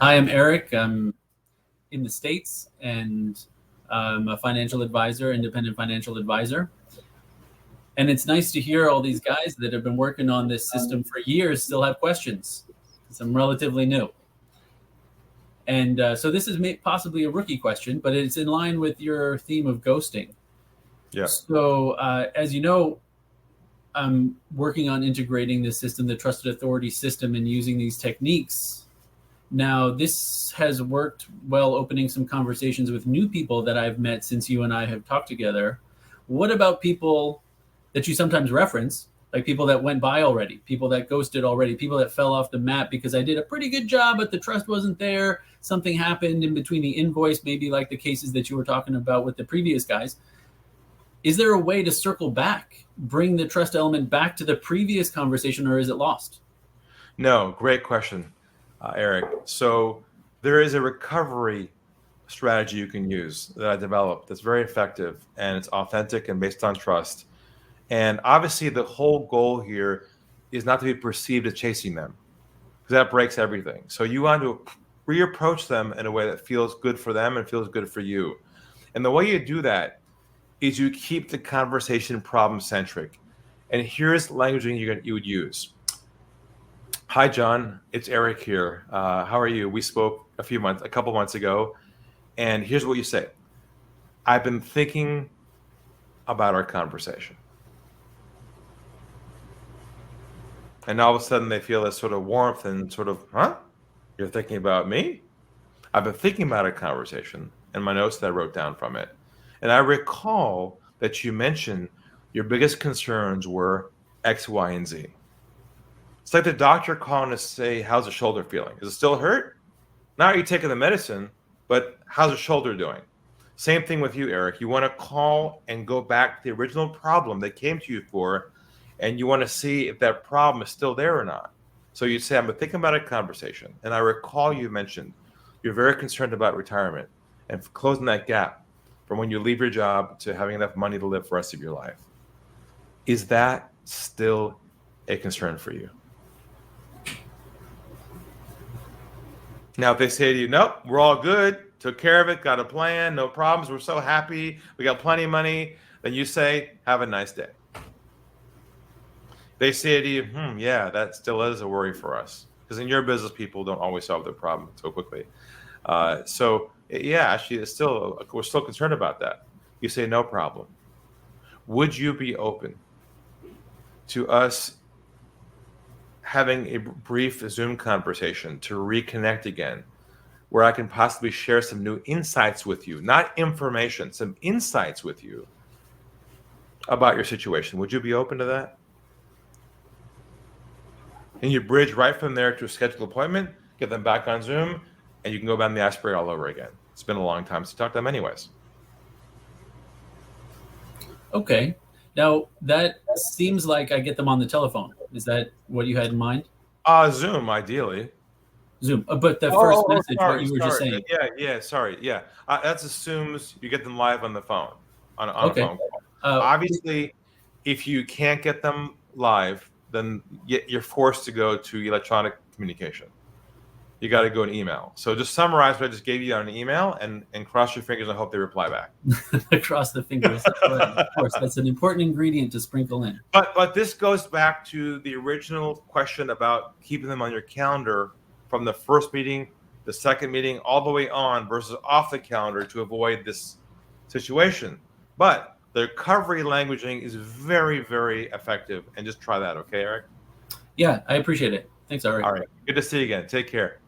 Hi, I'm Eric. I'm in the States, and I'm a financial advisor, independent financial advisor. And it's nice to hear all these guys that have been working on this system for years still have questions, because I'm relatively new. And so this is possibly a rookie question, but it's in line with your theme of ghosting. Yeah. So as you know, I'm working on integrating this system, the trusted authority system, and using these techniques. Now, this has worked well, opening some conversations with new people that I've met since you and I have talked together. What about people that you sometimes reference, like people that went by already, people that ghosted already, people that fell off the map because I did a pretty good job, but the trust wasn't there. Something happened in between the invoice, maybe like the cases that you were talking about with the previous guys. Is there a way to circle back, bring the trust element back to the previous conversation, or is it lost? No, great question, Eric. So there is a recovery strategy you can use that I developed that's very effective, and it's authentic and based on trust. And obviously the whole goal here is not to be perceived as chasing them, because that breaks everything. So you want to reapproach them in a way that feels good for them and feels good for you. And the way you do that is you keep the conversation problem-centric. And here's languaging you would use. Hi, John. It's Eric here. How are you? We spoke a couple months ago, and here's what you say. I've been thinking about our conversation. And all of a sudden they feel this sort of warmth and sort of, huh? You're thinking about me? I've been thinking about our conversation and my notes that I wrote down from it. And I recall that you mentioned your biggest concerns were X, Y, and Z. It's like the doctor calling to say, how's the shoulder feeling? Is it still hurt? Now you're taking the medicine, but how's the shoulder doing? Same thing with you, Eric. You want to call and go back to the original problem they came to you for, and you want to see if that problem is still there or not. So you say, I've been thinking about a conversation, and I recall you mentioned you're very concerned about retirement and closing that gap from when you leave your job to having enough money to live the rest of your life. Is that still a concern for you? Now, if they say to you, nope, we're all good, took care of it, got a plan, no problems, we're so happy, we got plenty of money, then you say, have a nice day. They say to you, yeah, that still is a worry for us. Because in your business, people don't always solve their problem so quickly. So yeah, actually, we're still concerned about that. You say, no problem. Would you be open to us having a brief Zoom conversation to reconnect again, where I can possibly share some new insights with you, not information, some insights with you about your situation? Would you be open to that? And you bridge right from there to a scheduled appointment, get them back on Zoom, and you can go down the aspirate all over again. It's been a long time since you talked to them anyways. Okay. Now, that seems like I get them on the telephone. Is that what you had in mind? Zoom, ideally. Zoom. But the first message, what you were just saying. Yeah. That assumes you get them live on the phone, on a phone call. Obviously, if you can't get them live, then you're forced to go to electronic communication. You got to go an email. So just summarize what I just gave you on an email and cross your fingers and hope they reply back. Cross the fingers. Right. Of course, that's an important ingredient to sprinkle in. But this goes back to the original question about keeping them on your calendar from the first meeting, the second meeting, all the way on versus off the calendar to avoid this situation. But the recovery languaging is very, very effective. And just try that. Okay, Eric? Yeah, I appreciate it. Thanks, Eric. All right. Good to see you again. Take care.